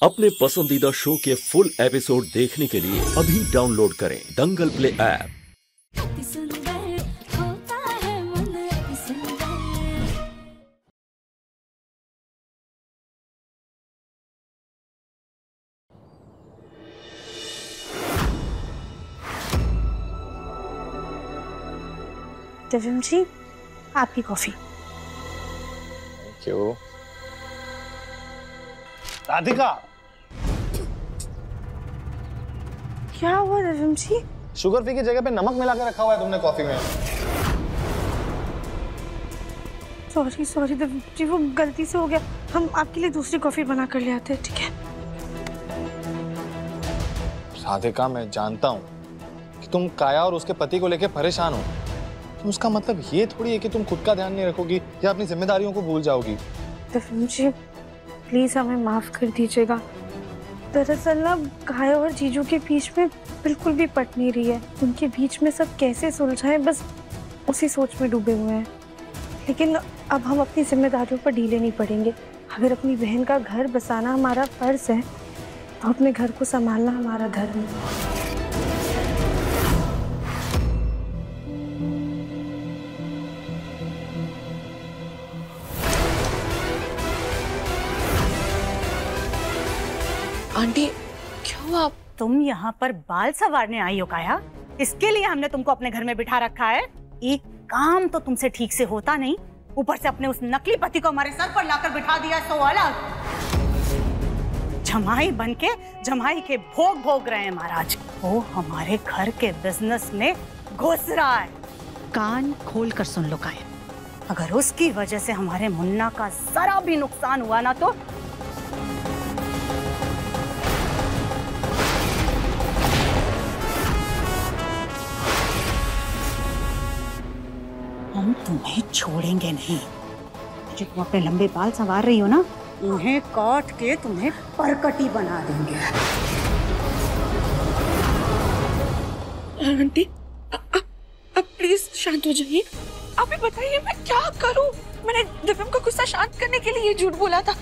अपने पसंदीदा शो के फुल एपिसोड देखने के लिए अभी डाउनलोड करें दंगल प्ले ऐप। दिव्यम जी, आपकी कॉफी। क्यों? राधिका, क्या हुआ दिव्यम जी? शुगर फ्री की जगह पे नमक मिला के रखा हुआ है तुमने कॉफी में। सॉरी दिव्यम जी, वो गलती से हो गया। हम आपके लिए दूसरी कॉफी बना कर ले आते हैं, ठीक है? राधिका, मैं जानता हूँ कि तुम काया और उसके पति को लेकर परेशान हो। तो उसका मतलब ये थोड़ी है कि तुम खुद का ध्यान नहीं रखोगी या अपनी जिम्मेदारियों को भूल जाओगी। दिव्यम जी, प्लीज हमें माफ कर दीजिएगा। दरअसल ना काया और जीजू के बीच में बिल्कुल भी पट नहीं रही है। उनके बीच में सब कैसे सुलझाएं, बस उसी सोच में डूबे हुए हैं। लेकिन अब हम अपनी जिम्मेदारियों पर ढीले नहीं पड़ेंगे। अगर अपनी बहन का घर बसाना हमारा फर्ज है तो अपने घर को संभालना हमारा धर्म है। आंटी, क्या हुआ? तुम यहाँ पर बाल संवारने आई हो काया? इसके लिए हमने तुमको अपने घर में बिठा रखा है? एक काम तो तुमसे ठीक से होता नहीं, ऊपर से अपने उस नकली पति को हमारे सर पर लाकर बिठा दिया। सो अलग जमाई बनके जमाई के भोग भोग रहे हैं महाराज। वो हमारे घर के बिजनेस में घुस रहा है। कान खोल कर सुन लो काया, अगर उसकी वजह से हमारे मुन्ना का जरा भी नुकसान हुआ ना तो हम तुम्हें छोड़ेंगे नहीं। जो तुम अपने लंबे बाल संवार रही हो ना, उन्हें काट के तुम्हें परकटी बना देंगे। आंटी, अब प्लीज शांत हो जाइए। आप ही बताइए मैं क्या करूं? मैंने दिव्यम को गुस्सा शांत करने के लिए ये झूठ बोला था,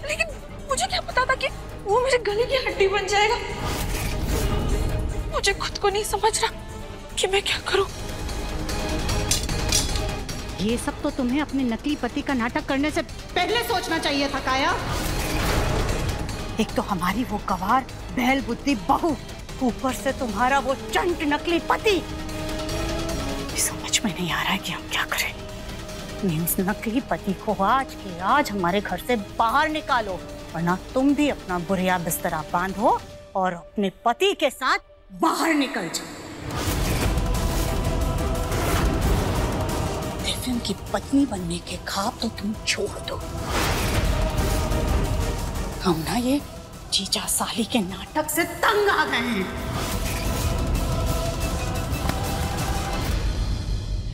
लेकिन मुझे क्या पता था कि वो मेरे गले की हड्डी बन जाएगा। मुझे खुद को नहीं समझ रहा कि मैं क्या करूं। ये सब तो तुम्हें अपने नकली पति का नाटक करने से पहले सोचना चाहिए था काया। एक तो हमारी वो गवार बैल बुद्धि बहू, ऊपर से तुम्हारा वो चंट नकली पति। समझ में नहीं आ रहा है कि हम क्या करें। मीन्स नकली पति को आज के आज हमारे घर से बाहर निकालो, वरना तुम भी अपना बुरिया बिस्तरा बांधो और अपने पति के साथ बाहर निकल जाओ। दिव्यम की पत्नी बनने के ख्वाब तो तुम छोड़ दो। हम ना ये जीजा साली के नाटक से तंग आ गए हैं।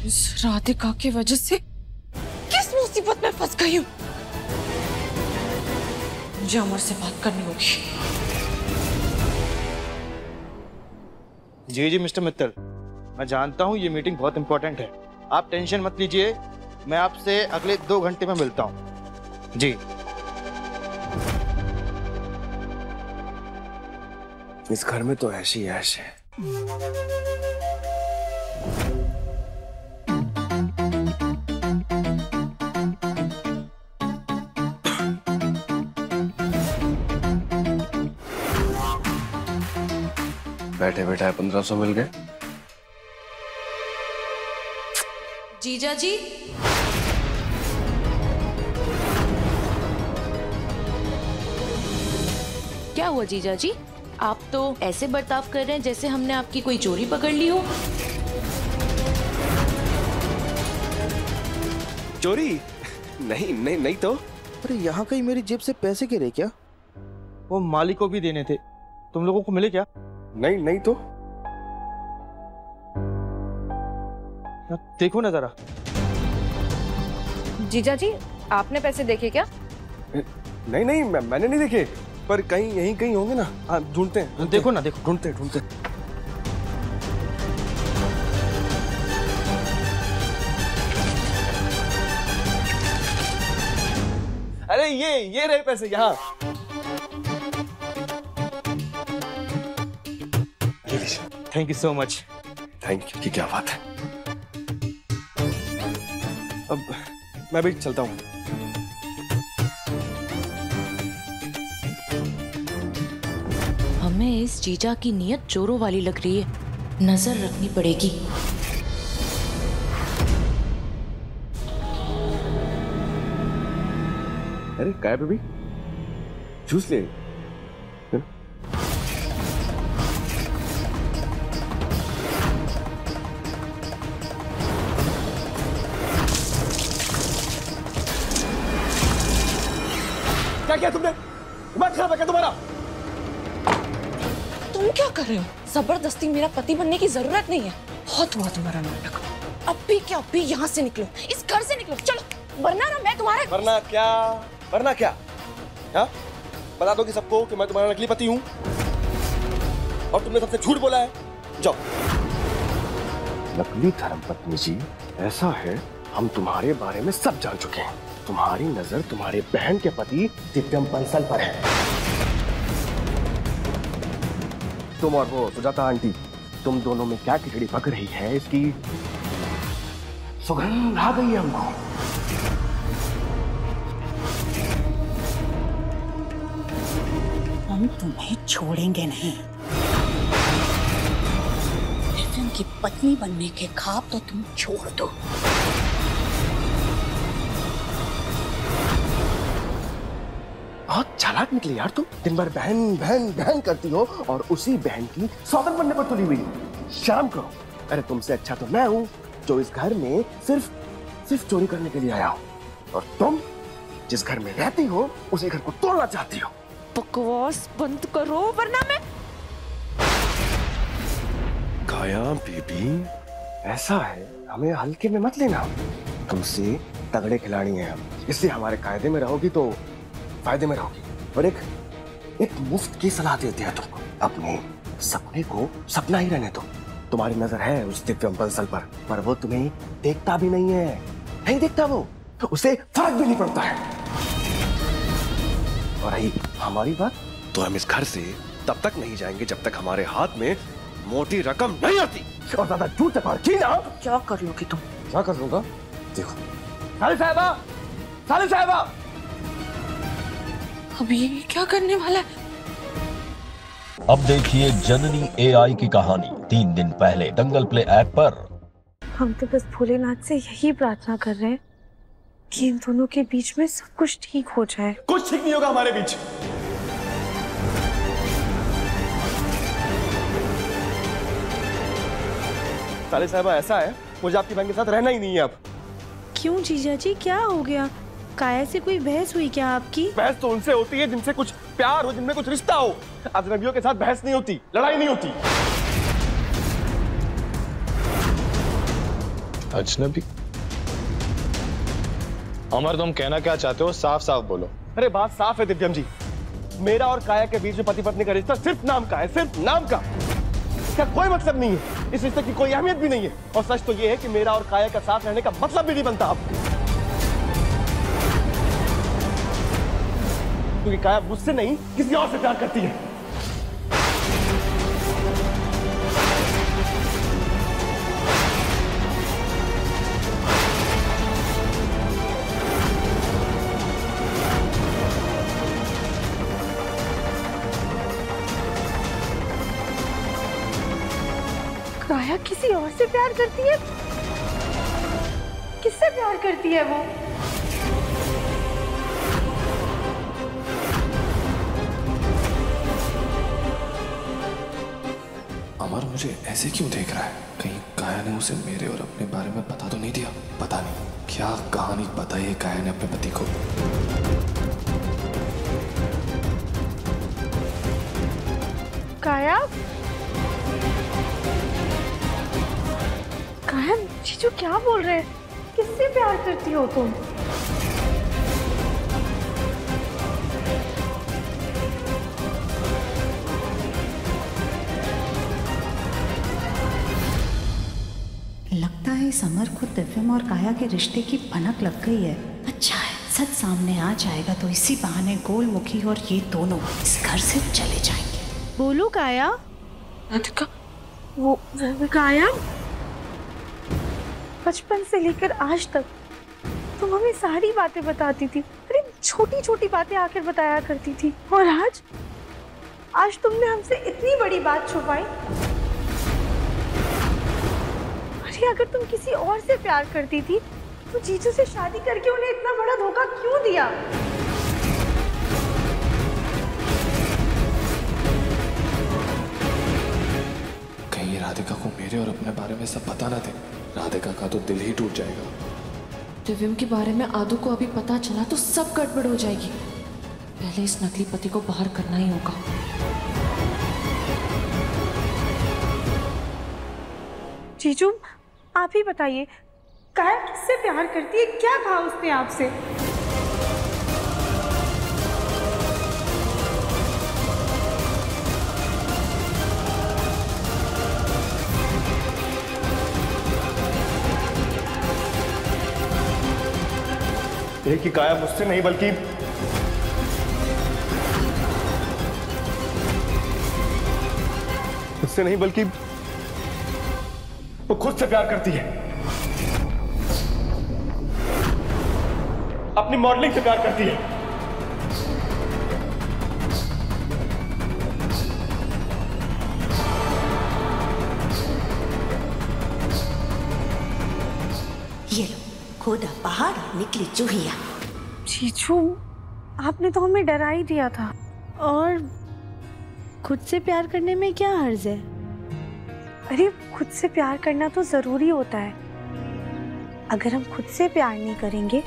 इस राधिका की वजह से किस मुसीबत में फंस गई हूँ। मुझे अमर से बात करनी होगी। जी मिस्टर मित्तल, मैं जानता हूँ ये मीटिंग बहुत इंपॉर्टेंट है। आप टेंशन मत लीजिए, मैं आपसे अगले 2 घंटे में मिलता हूँ। जी। इस घर में तो ऐसी ऐश है। बैठे बैठे 1500 मिल गए। जीजा जी, क्या हुआ जीजा जी? आप तो ऐसे बर्ताव कर रहे हैं जैसे हमने आपकी कोई चोरी पकड़ ली हो। चोरी? नहीं तो। अरे यहाँ कहीं मेरी जेब से पैसे गिरे क्या? वो मालिक को भी देने थे, तुम लोगों को मिले क्या? नहीं तो। देखो ना जरा। जीजा जी, आपने पैसे देखे क्या? नहीं मैंने नहीं देखे, पर कहीं यहीं कहीं होंगे ना। ढूंढते हैं। देखो ना, देखो। ढूंढते। अरे ये रहे पैसे यहाँ। Thank you so much. Thank you की क्या बात है। अब मैं भी चलता हूँ। हमें इस जीजा की नीयत चोरों वाली लग रही है, नजर रखनी पड़ेगी। अरे काया बेबी, जूस ले। क्या किया तुमने? दिमाग खराब है क्या तुम्हारा? तुम क्या कर रहे हो? जबरदस्ती मेरा पति बनने की जरूरत नहीं है। बहुत हुआ तुम्हारा नाटक। अब भी क्या, अब भी यहाँ से निकलो, इस घर से निकलो, चलो, वरना ना मैं तुम्हारे। वरना क्या? वरना क्या? हाँ? बता दो कि सबको कि मैं तुम्हारा नकली पति हूँ और तुमने सबसे झूठ बोला है। जाओ। नकली धर्मपत्नी जी, ऐसा है हम तुम्हारे बारे में सब जान चुके हैं। तुम्हारी नजर तुम्हारे बहन के पति दिव्यम बंसल पर है। तुम और वो सुजाता आंटी, तुम दोनों में क्या खिचड़ी पक रही है, इसकी सुगंध आ गई है हमको। हम तुम्हें छोड़ेंगे नहीं। दिव्यम की पत्नी बनने के ख्वाब तो तुम छोड़ दो। बहुत चालाक निकली यार तुम। दिन भर बहन बहन बहन करती हो और उसी बहन की सौगंध बनने पर तुली हुई। शर्म करो। अरे तुमसे अच्छा तो मैं हूँ जो इस घर में सिर्फ चोरी करने के लिए आया हूँ, और तुम जिस घर में रहती हो उसी घर को तोड़ना चाहती हो। बकवास बंद करो वरना मैं। काया बेबी, ऐसा है, हमें हल्के में मत लेना। तुमसे तगड़े खिलाड़ी हैं हम, इसलिए हमारे कायदे में रहोगी तो फायदे में रहोगी। और एक मुफ्त की सलाह देते हैं तुमको, अपने सपने को सपना ही रहने दो। तुम्हारी नजर है उस दिव्यम बंसल पर वो तुम्हें देखता भी नहीं है। नहीं देखता वो, तो उसे फर्क भी नहीं पड़ता है। और रही हमारी बात, तो हम इस घर से तब तक नहीं जाएंगे जब तक हमारे हाथ में मोटी रकम नहीं आती। और ज्यादा झूठ की ना। क्या कर लोगी तुम? क्या कर लूंगा? देखो साली साहिबा, साली साहिबा, अब ये क्या करने वाला है? अब देखिए जननी AI की कहानी 3 दिन पहले दंगल प्ले ऐप पर। हम तो बस भोलेनाथ से यही प्रार्थना कर रहे हैं कि इन दोनों के बीच में सब कुछ ठीक हो जाए। कुछ ठीक नहीं होगा हमारे बीच। साले साहिबा, ऐसा है मुझे आपकी बहन के साथ रहना ही नहीं है अब। क्यों जीजा जी, क्या हो गया? काया से कोई बहस हुई क्या आपकी? बहस तो उनसे होती है जिनसे कुछ प्यार हो, जिनमें कुछ रिश्ता हो। अजनबियों के साथ बहस नहीं होती, लड़ाई नहीं होती। अजनबी? अमर, तुम कहना क्या चाहते हो? साफ साफ बोलो। अरे बात साफ है दिव्यम जी, मेरा और काया के बीच में पति पत्नी का रिश्ता सिर्फ नाम का है, सिर्फ नाम का। इसका कोई मतलब नहीं है, इस रिश्ते की कोई अहमियत भी नहीं है। और सच तो ये है कि मेरा और काया का साथ रहने का मतलब भी नहीं बनता अब, क्योंकि काया मुझसे नहीं किसी और से प्यार करती है। काया किसी और से प्यार करती है? किससे प्यार करती है वो? अमर मुझे ऐसे क्यों देख रहा है? कहीं काया ने उसे मेरे और अपने बारे में बता तो नहीं दिया? पता नहीं क्या कहानी बताई है काया ने अपने पति को। काया, काया, जीजू क्या बोल रहे हैं? किससे प्यार करती हो तुम? लगता है इस अमर को दिव्यम और काया के रिश्ते की भनक लग गई है। अच्छा है, सच सामने आ जाएगा तो इसी बहाने गोलमुखी और ये दोनों इस घर से चले जाएंगे। बोलो काया। राधिका, वो काया, बचपन से लेकर आज तक तुम हमें सारी बातें बताती थी, अरे छोटी छोटी बातें आकर बताया करती थी, और आज तुमने हमसे इतनी बड़ी बात छुपाई। अरे अगर तुम किसी और से प्यार करती थी तो जीजू से शादी करके उन्हें इतना बड़ा धोखा क्यों दिया? कहीं राधिका को मेरे और अपने बारे में सब पता ना थे, राधिका का तो दिल ही टूट जाएगा। दिव्यम के बारे में आदू को अभी पता चला तो सब गड़बड़ हो जाएगी। पहले इस नकली पति को बाहर करना ही होगा। जीजू आप ही बताइए, काया किससे प्यार करती है? क्या कहा उसने आपसे? एक ही काया मुझसे नहीं बल्कि मुझसे नहीं बल्कि वो खुद से प्यार करती है, अपनी मॉडलिंग से प्यार करती है। ये लो, खोदा पहाड़ निकली चूहिया। जीजू आपने तो हमें डरा ही दिया था। और खुद से प्यार करने में क्या हर्ज है? अरे खुद से प्यार करना तो जरूरी होता है। अगर हम खुद से प्यार नहीं करेंगे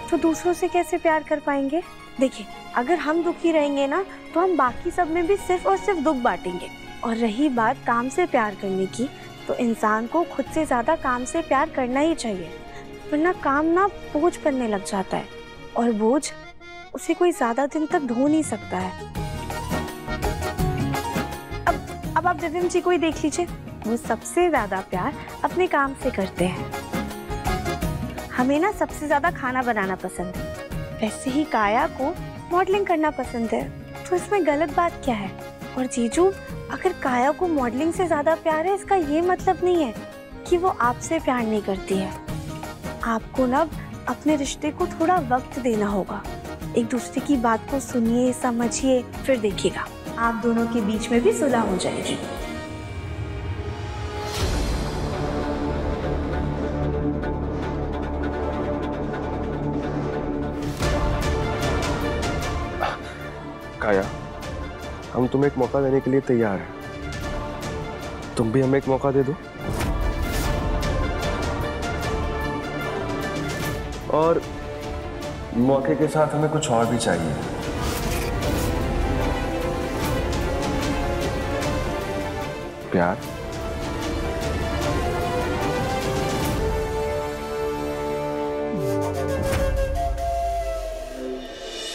तो दूसरों से कैसे प्यार कर पाएंगे? देखिए, अगर हम दुखी रहेंगे ना तो हम बाकी सब में भी सिर्फ और सिर्फ दुख बांटेंगे। और रही बात काम से प्यार करने की, तो इंसान को खुद से ज्यादा काम से प्यार करना ही चाहिए, वरना काम ना बोझ बनने लग जाता है, और बोझ उसे कोई ज्यादा दिन तक ढो नहीं सकता है। अब आप दिव्यम जी को ही देख लीजिए, वो सबसे ज्यादा प्यार अपने काम से करते हैं। हमें ना सबसे ज्यादा खाना बनाना पसंद है, वैसे ही काया को मॉडलिंग करना पसंद है, तो इसमें गलत बात क्या है? और जीजू, अगर काया को मॉडलिंग से ज्यादा प्यार है, इसका ये मतलब नहीं है कि वो आपसे प्यार नहीं करती है। आपको ना अपने रिश्ते को थोड़ा वक्त देना होगा, एक दूसरे की बात को सुनिए, समझिए, फिर देखिएगा आप दोनों के बीच में भी सुलह हो जाएगी। काया, हम तुम्हें एक मौका देने के लिए तैयार हैं। तुम भी हमें एक मौका दे दो। और मौके के साथ हमें कुछ और भी चाहिए। प्यार।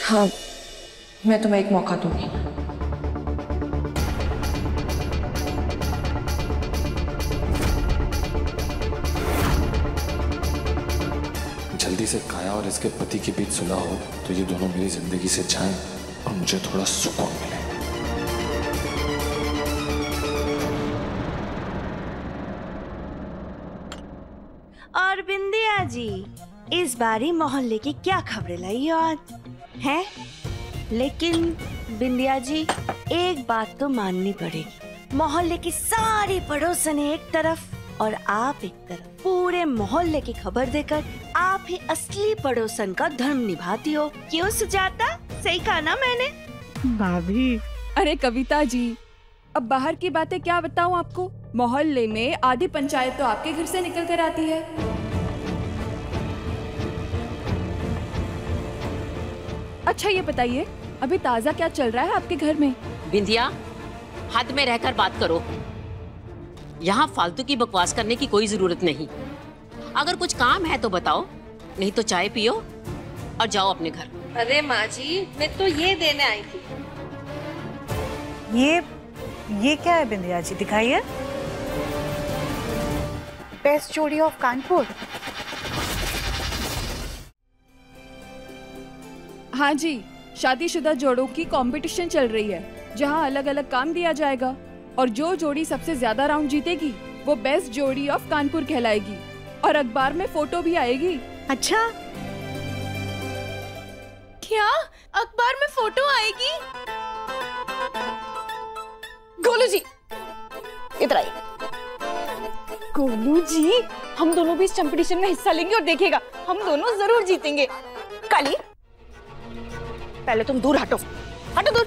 हाँ, मैं तुम्हें एक मौका दूंगी। जल्दी से काया और इसके पति के बीच सुलह हो तो ये दोनों मेरी जिंदगी से जाएं और मुझे थोड़ा सुकून मिले। और बिंदिया जी, इस बारी मोहल्ले की क्या खबरें लाई हो आज हैं? लेकिन बिंदिया जी, एक बात तो माननी पड़ेगी, मोहल्ले की सारी पड़ोसन एक तरफ और आप एक तरफ, पूरे मोहल्ले की खबर देकर आप ही असली पड़ोसन का धर्म निभाती हो। क्यों सुजाता, सही कहा ना मैंने? भाभी, अरे कविता जी, अब बाहर की बातें क्या बताऊं आपको? मोहल्ले में आधी पंचायत तो आपके घर से निकल कर आती है। अच्छा ये बताइए, अभी ताजा क्या चल रहा है आपके घर में? बिंदिया, हद में रहकर बात करो। यहाँ फालतू की बकवास करने की कोई जरूरत नहीं। अगर कुछ काम है तो बताओ, नहीं तो चाय पियो और जाओ अपने घर। अरे माँ जी, मैं तो ये देने आई थी। ये क्या है बिंदिया जी, दिखाइए। बेस्ट जोड़ी ऑफ कानपुर। हाँ जी, शादीशुदा जोड़ों की कंपटीशन चल रही है, जहाँ अलग अलग काम दिया जाएगा। और जो जोड़ी सबसे ज्यादा राउंड जीतेगी वो बेस्ट जोड़ी ऑफ कानपुर कहलाएगी और अखबार में फोटो भी आएगी। अच्छा, क्या अखबार में फोटो आएगी? गोलू जी इधर आइए। गोलू जी, हम दोनों भी इस कंपटीशन में हिस्सा लेंगे और देखिएगा हम दोनों जरूर जीतेंगे। काली, पहले तुम दूर हटो, हटो दूर।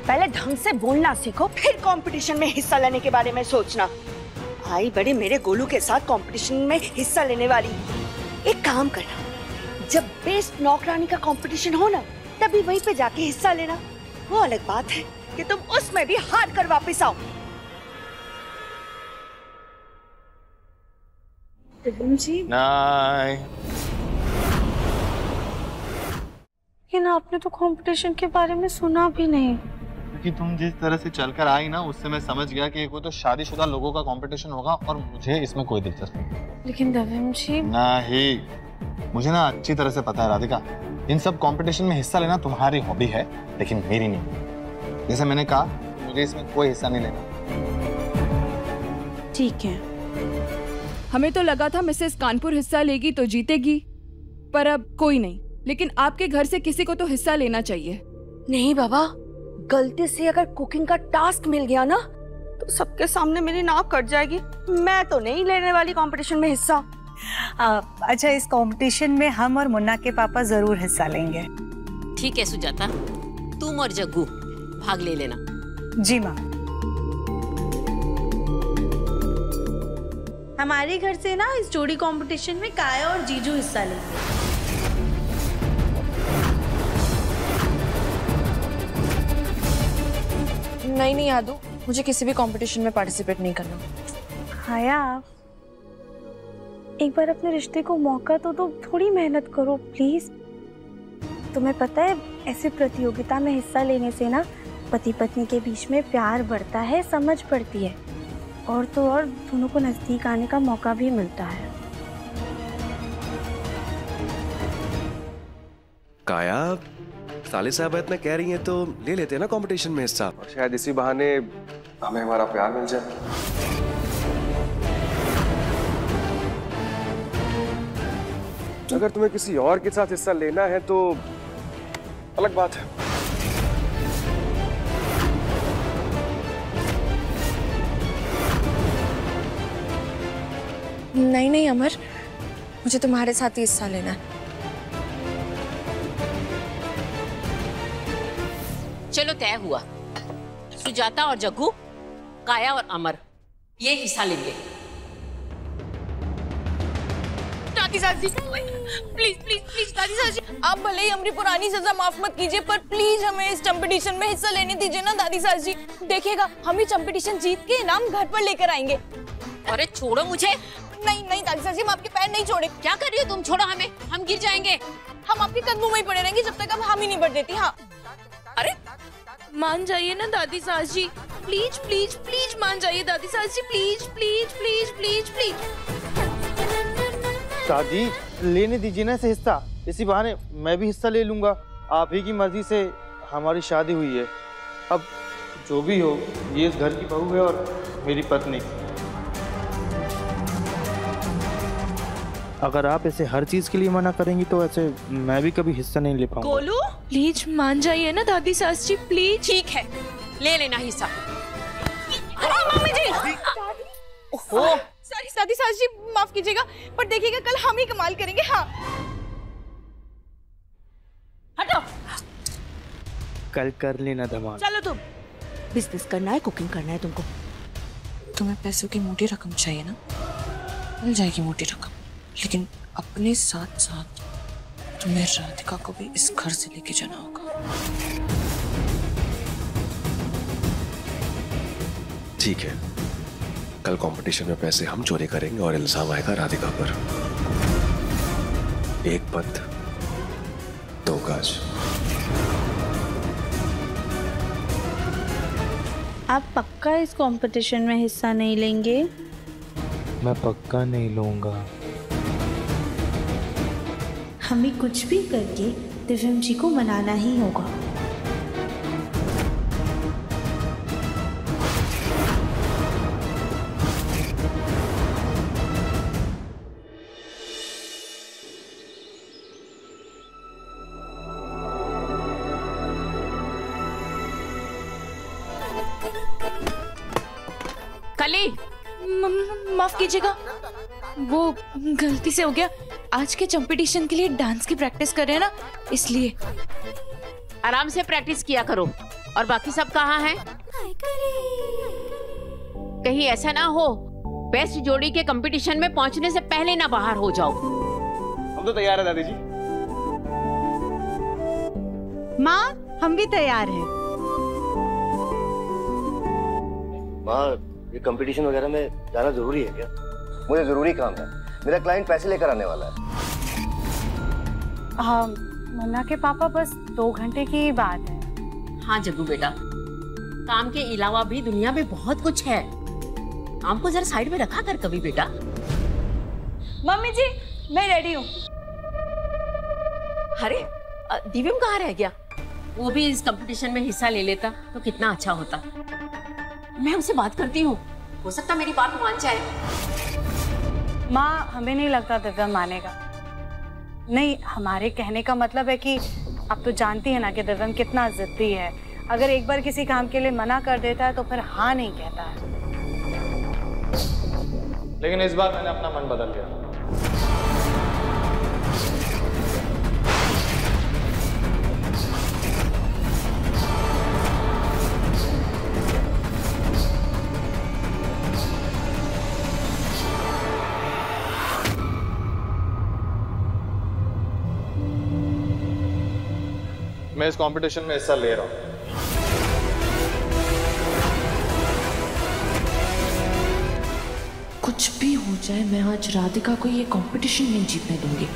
पहले ढंग से बोलना सीखो, फिर कंपटीशन में हिस्सा लेने के बारे में सोचना। आई बड़े मेरे गोलू के साथ कंपटीशन में हिस्सा लेने वाली। एक काम करना, जब बेस्ट नौकरानी का कंपटीशन हो ना, तभी वहीं पे जाके हिस्सा लेना। वो अलग बात है कि तुम उसमें भी हार कर वापस आओ। जी नहीं, लेकिन आपने तो कंपटीशन के बारे में सुना भी नहीं। क्योंकि तुम जिस तरह से चलकर आई ना, उससे मैं समझ गया कि कोई तो शादीशुदा लोगों का कंपटीशन होगा और मुझे इसमें कोई दिलचस्पी नहीं। लेकिन दिव्यम जी, नहीं, मुझे ना अच्छी तरह से पता है राधिका, इन सब कंपटीशन में हिस्सा लेना तुम्हारी हॉबी है, लेकिन मेरी नहीं। जैसे मैंने कहा, मुझे इसमें कोई हिस्सा नहीं लेना। ठीक है, हमें तो लगा था मिसेस कानपुर हिस्सा लेगी तो जीतेगी, पर अब कोई नहीं। लेकिन आपके घर से किसी को तो हिस्सा लेना चाहिए। नहीं बाबा, गलती से अगर कुकिंग का टास्क मिल गया ना, तो सबके सामने मेरी नाक कट जाएगी। मैं तो नहीं लेने वाली कंपटीशन में हिस्सा। अच्छा, इस कंपटीशन में हम और मुन्ना के पापा जरूर हिस्सा लेंगे। ठीक है सुजाता, तुम और जग्गू भाग ले लेना। जी माँ। हमारे घर से ना इस जोड़ी कंपटीशन में काया और जीजू हिस्सा लेंगे। नहीं आदू, मुझे किसी भी कंपटीशन में पार्टिसिपेट नहीं करना। काया, एक बार अपने रिश्ते को मौका तो दो, थोड़ी मेहनत करो प्लीज। तुम्हें पता है, ऐसे प्रतियोगिता में हिस्सा लेने से ना पति पत्नी के बीच में प्यार बढ़ता है, समझ बढ़ती है, और तो और दोनों को नजदीक आने का मौका भी मिलता है। काया, साले साहब इतना कह रही हैं तो ले लेते हैं ना कंपटीशन में हिस्सा, और शायद इसी बहाने हमें हमारा प्यार मिल जाए। अगर तुम्हें किसी और के साथ हिस्सा लेना है तो अलग बात है। नहीं अमर, मुझे तुम्हारे साथ ही हिस्सा लेना है। चलो तय हुआ, सुजाता और जग्गू, काया और अमर ये हिस्सा लेंगे। दादी सास जी, प्लीज प्लीज प्लीज दादी सास जी, आप भले ही हमारी पुरानी सजा माफ मत कीजिए, पर प्लीज हमें इस कंपटीशन में हिस्सा लेने दीजिए ना दादी सास जी। देखिएगा, हम ये कंपटीशन जीत के इनाम घर पर लेकर आएंगे। अरे छोड़ो मुझे। नहीं दादी सास जी, हम आपके पैर नहीं छोड़े। क्या कर रही हो तुम? छोड़ो हमें, हम गिर जाएंगे। हम आपके कदमों में ही पड़े रहेंगे जब तक अब हम ही नहीं बढ़ देती। हाँ, अरे मान जाइए ना दादी सास जी, प्लीज प्लीज प्लीज मान जाइए दादी सास जी, please please please please please. दादी, लेने दीजिए ना इसे हिस्सा, इसी बहाने मैं भी हिस्सा ले लूंगा। आप ही की मर्जी से हमारी शादी हुई है, अब जो भी हो, ये इस घर की बहू है और मेरी पत्नी। अगर आप ऐसे हर चीज के लिए मना करेंगी तो ऐसे मैं भी कभी हिस्सा नहीं ले पाऊंगा। गोलू, प्लीज मान जाइए ना दादी सास जी, प्लीज। ठीक है, ले लेना हिस्सा। मम्मी जी, सॉरी दादी सास जी, माफ कीजिएगा, पर देखिएगा कल हम ही कमाल करेंगे। हाँ, हटो। कल कर लेना धमाल। चलो तुम, बिजनेस करना है, कुकिंग करना है तुमको। तुम्हें पैसों की मोटी रकम चाहिए ना, मिल जाएगी मोटी रकम, लेकिन अपने साथ साथ तुम्हें राधिका को भी इस घर से लेके जाना होगा। ठीक है, कल कंपटीशन में पैसे हम चोरी करेंगे और इल्जाम आएगा राधिका पर। एक पद दो काज। आप पक्का इस कंपटीशन में हिस्सा नहीं लेंगे? मैं पक्का नहीं लूंगा। हमें कुछ भी करके दिव्यम जी को मनाना ही होगा। कली, माफ कीजिएगा, वो गलती से हो गया। आज के कंपटीशन के लिए डांस की प्रैक्टिस कर रहे हैं ना, इसलिए। आराम से प्रैक्टिस किया करो। और बाकी सब कहाँ हैं? कहीं ऐसा ना हो बेस्ट जोड़ी के कंपटीशन में पहुंचने से पहले ना बाहर हो जाओ। हम तो तैयार है दादी जी। माँ, हम भी तैयार हैं। माँ, ये कंपटीशन वगैरह में जाना जरूरी है क्या? मुझे जरूरी काम है, मेरा क्लाइंट पैसे लेकर आने वाला है। मुन्ना के पापा, बस 2 घंटे की बात है। हाँ जग्गू बेटा, काम के अलावा भी दुनिया में बहुत कुछ है। काम को जरा साइड में रखा कर कभी बेटा। मम्मी जी, मैं रेडी हूँ। अरे दिव्यम कहाँ रह गया? वो भी इस कंपटीशन में हिस्सा ले लेता तो कितना अच्छा होता। मैं उससे बात करती हूँ, हो सकता मेरी बात मान जाए। माँ, हमें नहीं लगता दिव्यम मानेगा। नहीं, हमारे कहने का मतलब है कि अब तो जानती है ना कि दिव्यम कितना जिद्दी है। अगर एक बार किसी काम के लिए मना कर देता है तो फिर हाँ नहीं कहता है। लेकिन इस बार मैंने अपना मन बदल लिया। मैं इस कंपटीशन में हिस्सा ले रहा हूँ। कुछ भी हो जाए, मैं आज राधिका को ये कंपटीशन नहीं जीतने दूंगी।